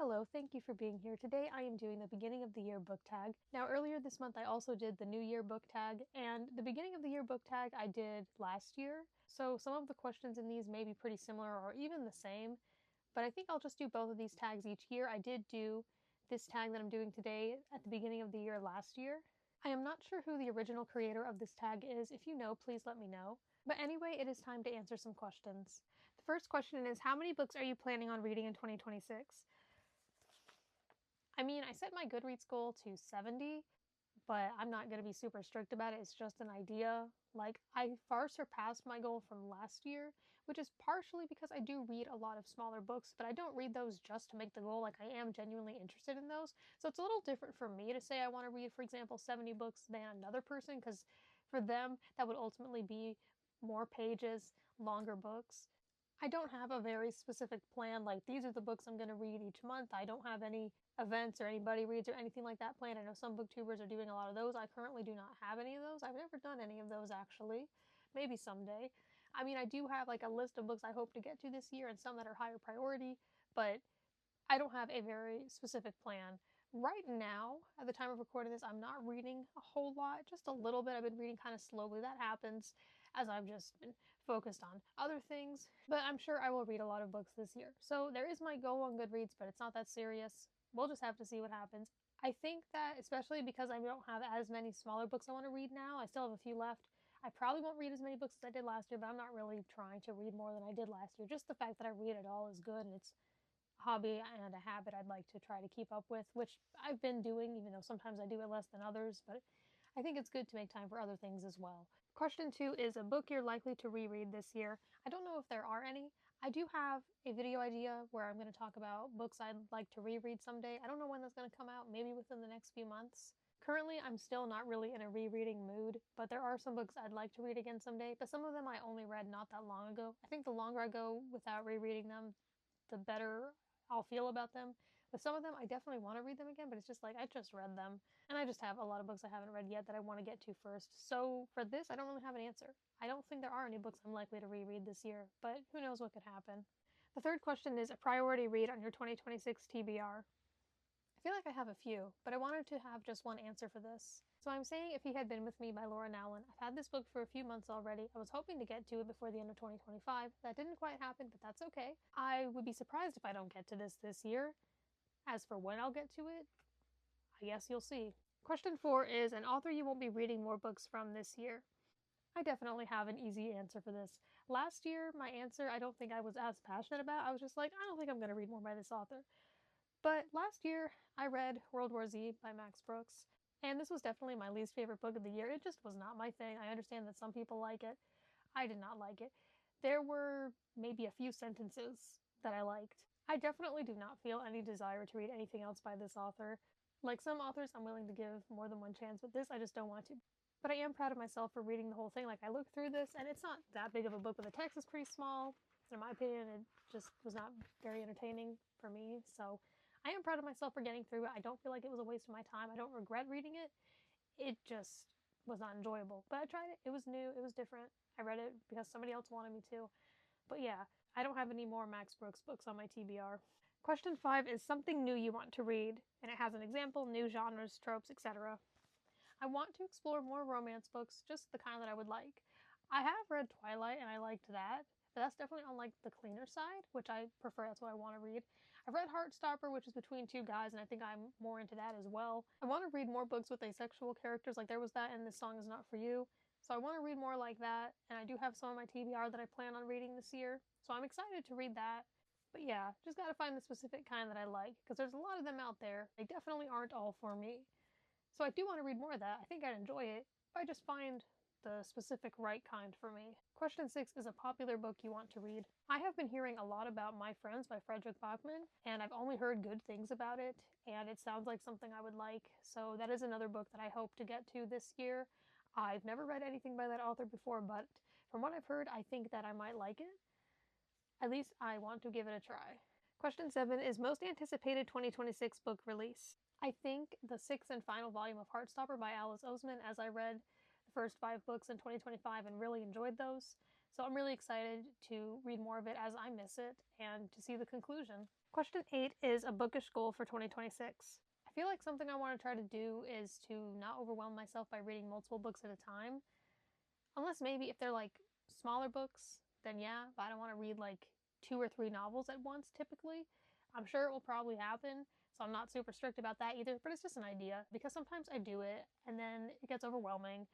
Hello, thank you for being here. Today I am doing the beginning of the year book tag. Now earlier this month I also did the new year book tag, and the beginning of the year book tag I did last year. So some of the questions in these may be pretty similar or even the same, but I think I'll just do both of these tags each year. I did do this tag that I'm doing today at the beginning of the year last year. I am not sure who the original creator of this tag is. If you know, please let me know. But anyway, it is time to answer some questions. The first question is, how many books are you planning on reading in 2026? I mean, I set my Goodreads goal to 70, but I'm not going to be super strict about it. It's just an idea. Like, I far surpassed my goal from last year, which is partially because I do read a lot of smaller books, but I don't read those just to make the goal. Like, I am genuinely interested in those. So it's a little different for me to say I want to read, for example, 70 books than another person, because for them, that would ultimately be more pages, longer books. I don't have a very specific plan, like these are the books I'm going to read each month. I don't have any events or anybody reads or anything like that planned. I know some booktubers are doing a lot of those. I currently do not have any of those. I've never done any of those actually. Maybe someday. I mean, I do have like a list of books I hope to get to this year and some that are higher priority, but I don't have a very specific plan. Right now, at the time of recording this, I'm not reading a whole lot, just a little bit. I've been reading kind of slowly. That happens as I've just been focused on other things, but I'm sure I will read a lot of books this year. So there is my goal on Goodreads, but it's not that serious. We'll just have to see what happens. I think that, especially because I don't have as many smaller books I want to read now, I still have a few left. I probably won't read as many books as I did last year, but I'm not really trying to read more than I did last year. Just the fact that I read it all is good, and it's hobby and a habit I'd like to try to keep up with, which I've been doing, even though sometimes I do it less than others, but I think it's good to make time for other things as well. Question 2 is a book you're likely to reread this year. I don't know if there are any. I do have a video idea where I'm going to talk about books I'd like to reread someday. I don't know when that's going to come out, maybe within the next few months. Currently, I'm still not really in a rereading mood, but there are some books I'd like to read again someday, but some of them I only read not that long ago. I think the longer I go without rereading them, the better I'll feel about them. With some of them, I definitely want to read them again, but it's just like I just read them. And I just have a lot of books I haven't read yet that I want to get to first. So for this, I don't really have an answer. I don't think there are any books I'm likely to reread this year, but who knows what could happen. The third question is a priority read on your 2026 TBR. I feel like I have a few, but I wanted to have just one answer for this. So I'm saying If He Had Been With Me by Laura Nowlin. I've had this book for a few months already. I was hoping to get to it before the end of 2025. That didn't quite happen, but that's okay. I would be surprised if I don't get to this year. As for when I'll get to it, I guess you'll see. Question 4 is an author you won't be reading more books from this year. I definitely have an easy answer for this. Last year, my answer I don't think I was as passionate about. I was just like, I don't think I'm going to read more by this author. But last year, I read World War Z by Max Brooks, and this was definitely my least favorite book of the year. It just was not my thing. I understand that some people like it. I did not like it. There were maybe a few sentences that I liked. I definitely do not feel any desire to read anything else by this author. Like some authors, I'm willing to give more than one chance, but this I just don't want to. But I am proud of myself for reading the whole thing. Like, I looked through this, and it's not that big of a book, but the text is pretty small. In my opinion, it just was not very entertaining for me, so I am proud of myself for getting through it. I don't feel like it was a waste of my time. I don't regret reading it. It just was not enjoyable. But I tried it. It was new. It was different. I read it because somebody else wanted me to. But yeah, I don't have any more Max Brooks books on my TBR. Question 5 is something new you want to read, and it has an example, new genres, tropes, etc. I want to explore more romance books, just the kind that I would like. I have read Twilight and I liked that, but that's definitely on like the cleaner side, which I prefer. That's what I want to read. I've read Heartstopper, which is between two guys, and I think I'm more into that as well. I want to read more books with asexual characters, like there was that in This Song Is Not For You. So I want to read more like that, and I do have some on my TBR that I plan on reading this year. So I'm excited to read that. But yeah, just gotta find the specific kind that I like, because there's a lot of them out there. They definitely aren't all for me. So I do want to read more of that. I think I'd enjoy it if I just find the specific right kind for me. Question 6 is a popular book you want to read. I have been hearing a lot about My Friends by Frederick Bachman, and I've only heard good things about it, and it sounds like something I would like, so that is another book that I hope to get to this year. I've never read anything by that author before, but from what I've heard, I think that I might like it. At least I want to give it a try. Question 7 is most anticipated 2026 book release. I think the 6th and final volume of Heartstopper by Alice Oseman, as I read the first 5 books in 2025 and really enjoyed those. So I'm really excited to read more of it as I miss it and to see the conclusion. Question 8 is a bookish goal for 2026. I feel like something I want to try to do is to not overwhelm myself by reading multiple books at a time. Unless maybe if they're like smaller books, then yeah, but I don't want to read like 2 or 3 novels at once typically. I'm sure it will probably happen, so I'm not super strict about that either, but it's just an idea because sometimes I do it and then it gets overwhelming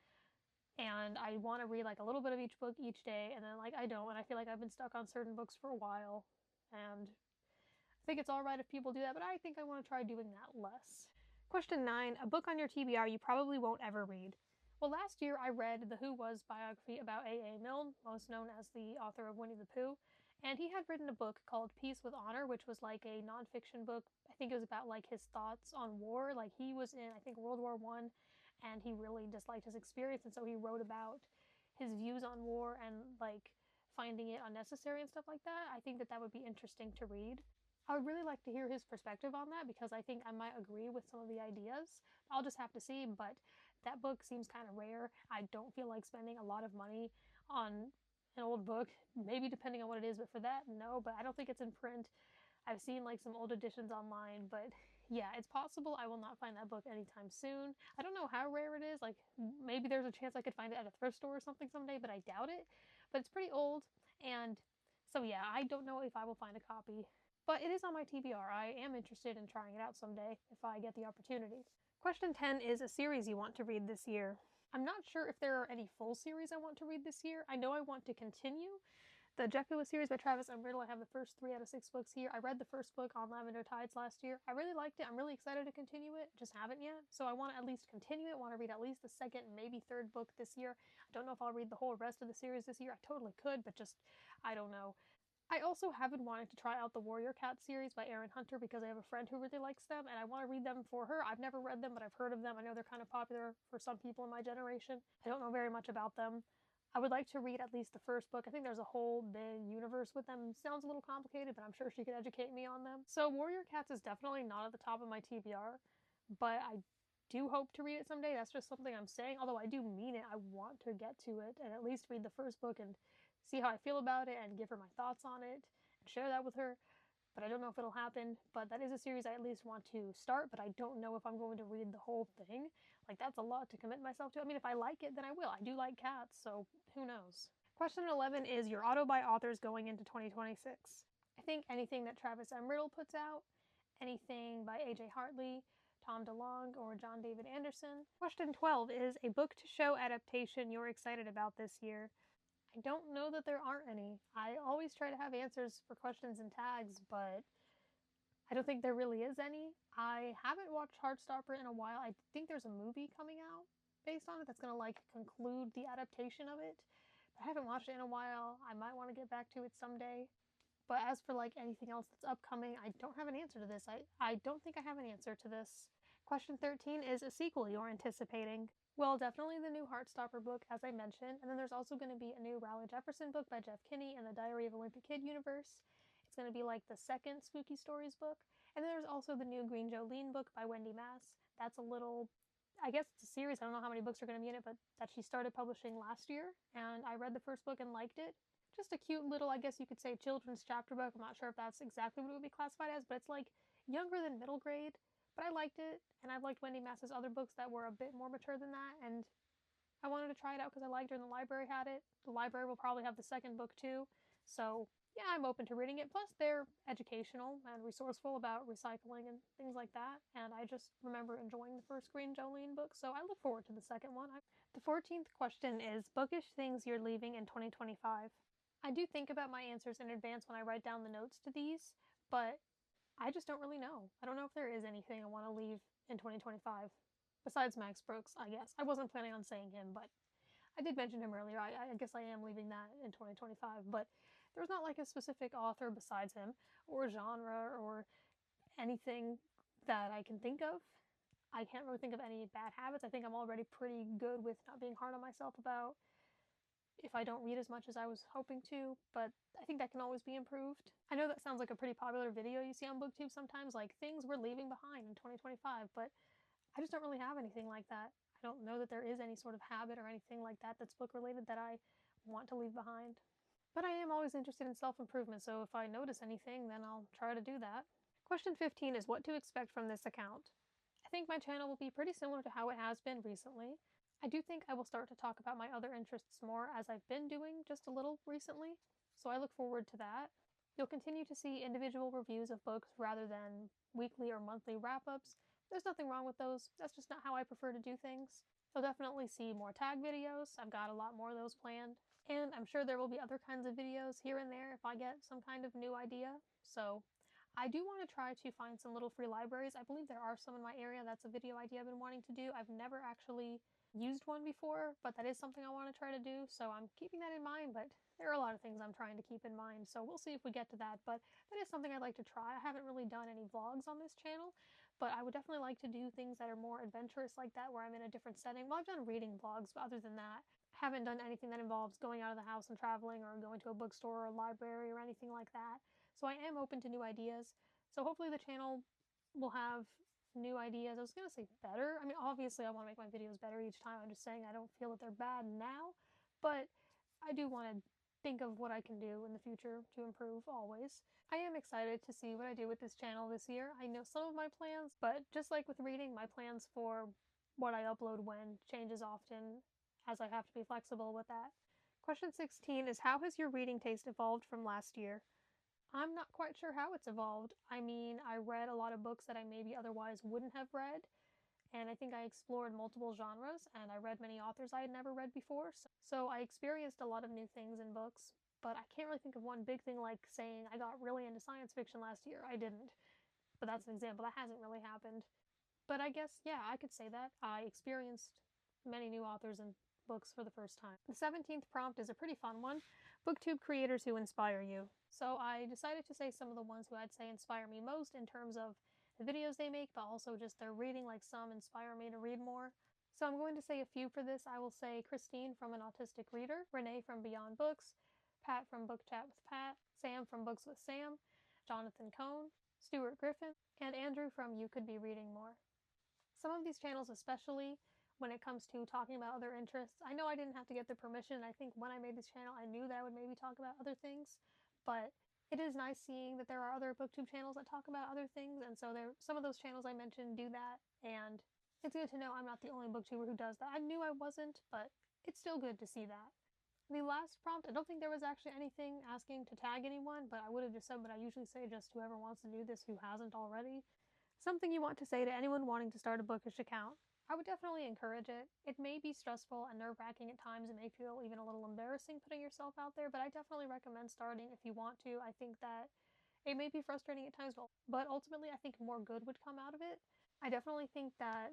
and I want to read like a little bit of each book each day and then like I don't, and I feel like I've been stuck on certain books for a while, and I think it's alright if people do that, but I think I want to try doing that less. Question 9, a book on your TBR you probably won't ever read. Well, last year I read the Who Was biography about A.A. Milne, most known as the author of Winnie the Pooh, and he had written a book called Peace with Honor, which was like a nonfiction book. I think it was about like his thoughts on war. Like he was in, I think, World War I, and he really disliked his experience, and so he wrote about his views on war and like finding it unnecessary and stuff like that. I think that that would be interesting to read. I would really like to hear his perspective on that because I think I might agree with some of the ideas. I'll just have to see, but that book seems kind of rare. I don't feel like spending a lot of money on an old book, maybe depending on what it is, but for that, no, but I don't think it's in print. I've seen like some old editions online, but yeah, it's possible I will not find that book anytime soon. I don't know how rare it is. Like maybe there's a chance I could find it at a thrift store or something someday, but I doubt it. But it's pretty old, and so yeah, I don't know if I will find a copy. But it is on my TBR. I am interested in trying it out someday if I get the opportunity. Question 10 is a series you want to read this year. I'm not sure if there are any full series I want to read this year. I know I want to continue the Jekyll series by Travis M. Riddle. I have the first 3 out of 6 books here. I read the first book on Lavender Tides last year. I really liked it. I'm really excited to continue it. Just haven't yet. So I want to at least continue it. I want to read at least the second, maybe third book this year. I don't know if I'll read the whole rest of the series this year. I totally could, but just, I don't know. I also have been wanting to try out the Warrior Cat series by Erin Hunter because I have a friend who really likes them and I want to read them for her. I've never read them, but I've heard of them. I know they're kind of popular for some people in my generation. I don't know very much about them. I would like to read at least the first book. I think there's a whole big universe with them. Sounds a little complicated, but I'm sure she could educate me on them. So Warrior Cats is definitely not at the top of my TBR, but I do hope to read it someday. That's just something I'm saying. Although I do mean it. I want to get to it and at least read the first book and see how I feel about it and give her my thoughts on it and share that with her. But I don't know if it'll happen. But that is a series I at least want to start, but I don't know if I'm going to read the whole thing. Like, that's a lot to commit myself to. I mean, if I like it, then I will. I do like cats, so who knows? Question 11 is your auto-buy authors going into 2026. I think anything that Travis M. Riddle puts out, anything by A.J. Hartley, Tom DeLonge, or John David Anderson. Question 12 is a book to show adaptation you're excited about this year. I don't know that there aren't any. I always try to have answers for questions and tags, but I don't think there really is any. I haven't watched Heartstopper in a while. I think there's a movie coming out based on it that's going to like conclude the adaptation of it. But I haven't watched it in a while. I might want to get back to it someday. But as for like anything else that's upcoming, I don't have an answer to this. I don't think I have an answer to this. Question 13 is a sequel you're anticipating. Well, definitely the new Heartstopper book, as I mentioned, and then there's also going to be a new Raleigh Jefferson book by Jeff Kinney in the Diary of a Wimpy Kid universe. It's going to be like the second Spooky Stories book. And then there's also the new Green Jolene book by Wendy Mass. That's a little, I guess it's a series, I don't know how many books are going to be in it, but that she started publishing last year. And I read the first book and liked it. Just a cute little, I guess you could say, children's chapter book. I'm not sure if that's exactly what it would be classified as, but it's like younger than middle grade. But I liked it, and I've liked Wendy Mass's other books that were a bit more mature than that, and I wanted to try it out because I liked her and the library had it. The library will probably have the second book too, so yeah, I'm open to reading it. Plus, they're educational and resourceful about recycling and things like that, and I just remember enjoying the first Green Jolene book, so I look forward to the second one. The 14th question is bookish things you're leaving in 2025. I do think about my answers in advance when I write down the notes to these, but I just don't really know. I don't know if there is anything I want to leave in 2025. Besides Max Brooks, I guess. I wasn't planning on saying him, but I did mention him earlier. I guess I am leaving that in 2025. But there's not like a specific author besides him, or genre, or anything that I can think of. I can't really think of any bad habits. I think I'm already pretty good with not being hard on myself about if I don't read as much as I was hoping to, but I think that can always be improved. I know that sounds like a pretty popular video you see on BookTube sometimes, like things we're leaving behind in 2025, but I just don't really have anything like that. I don't know that there is any sort of habit or anything like that that's book related that I want to leave behind. But I am always interested in self-improvement, so if I notice anything, then I'll try to do that. Question 15 is what to expect from this account. I think my channel will be pretty similar to how it has been recently. I do think I will start to talk about my other interests more as I've been doing just a little recently, so I look forward to that. You'll continue to see individual reviews of books rather than weekly or monthly wrap-ups. There's nothing wrong with those, that's just not how I prefer to do things. You'll definitely see more tag videos, I've got a lot more of those planned. And I'm sure there will be other kinds of videos here and there if I get some kind of new idea. So I do want to try to find some little free libraries. I believe there are some in my area. That's a video idea I've been wanting to do. I've never actually used one before, but that is something I want to try to do. So I'm keeping that in mind, but there are a lot of things I'm trying to keep in mind. So we'll see if we get to that, but that is something I'd like to try. I haven't really done any vlogs on this channel, but I would definitely like to do things that are more adventurous like that, where I'm in a different setting. Well, I've done reading vlogs, but other than that, I haven't done anything that involves going out of the house and traveling or going to a bookstore or a library or anything like that. So I am open to new ideas. So hopefully the channel will have new ideas. I was gonna say better. I mean, obviously I want to make my videos better each time. I'm just saying I don't feel that they're bad now, but I do want to think of what I can do in the future to improve always. I am excited to see what I do with this channel this year. I know some of my plans, but just like with reading, my plans for what I upload when changes often, as I have to be flexible with that. Question 16 is how has your reading taste evolved from last year? I'm not quite sure how it's evolved. I mean, I read a lot of books that I maybe otherwise wouldn't have read, and I think I explored multiple genres, and I read many authors I had never read before. So I experienced a lot of new things in books, but I can't really think of one big thing like saying I got really into science fiction last year. I didn't. But that's an example. That hasn't really happened. But I guess, yeah, I could say that. I experienced many new authors and books for the first time. The 17th prompt is a pretty fun one. BookTube creators who inspire you. So I decided to say some of the ones who I'd say inspire me most in terms of the videos they make, but also just their reading, like some inspire me to read more. So I'm going to say a few for this. I will say Christine from An Autistic Reader, Renee from Beyond Books, Pat from Book Chat with Pat, Sam from Books with Sam, Jonathan Cohn, Stuart Griffin, and Andrew from You Could Be Reading More. Some of these channels, especially when it comes to talking about other interests, I know I didn't have to get their permission. I think when I made this channel, I knew that I would maybe talk about other things, but it is nice seeing that there are other BookTube channels that talk about other things, and so some of those channels I mentioned do that, and it's good to know I'm not the only booktuber who does that. I knew I wasn't, but it's still good to see that. The last prompt, I don't think there was actually anything asking to tag anyone, but I would have just said what I usually say, just whoever wants to do this who hasn't already. Something you want to say to anyone wanting to start a Bookish account. I would definitely encourage it. It may be stressful and nerve-wracking at times. It may feel even a little embarrassing putting yourself out there, but I definitely recommend starting if you want to. I think that it may be frustrating at times, but ultimately I think more good would come out of it. I definitely think that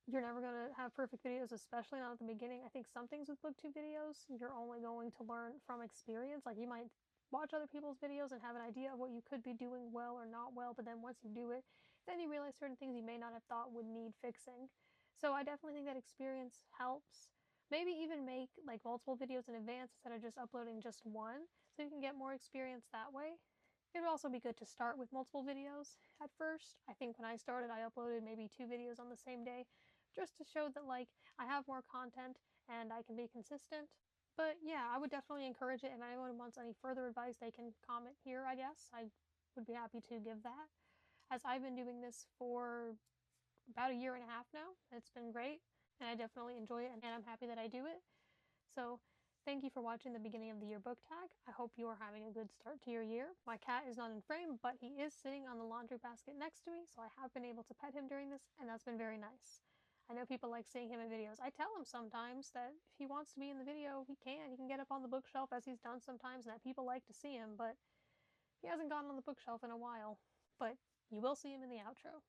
you're never going to have perfect videos, especially not at the beginning. I think some things with booktube videos, you're only going to learn from experience. Like you might watch other people's videos and have an idea of what you could be doing well or not well, but then once you do it, then you realize certain things you may not have thought would need fixing. So I definitely think that experience helps. Maybe even make like multiple videos in advance instead of just uploading just one, so you can get more experience that way. It would also be good to start with multiple videos at first. I think when I started, I uploaded maybe 2 videos on the same day, just to show that like I have more content and I can be consistent. But yeah, I would definitely encourage it, and if anyone wants any further advice, they can comment here, I guess. I would be happy to give that, as I've been doing this for about a year and a half now. It's been great, and I definitely enjoy it, and I'm happy that I do it. So thank you for watching the beginning of the year book tag. I hope you are having a good start to your year. My cat is not in frame, but he is sitting on the laundry basket next to me, so I have been able to pet him during this, and that's been very nice. I know people like seeing him in videos. I tell him sometimes that if he wants to be in the video, he can. He can get up on the bookshelf as he's done sometimes, and that people like to see him, but he hasn't gotten on the bookshelf in a while. But you will see him in the outro.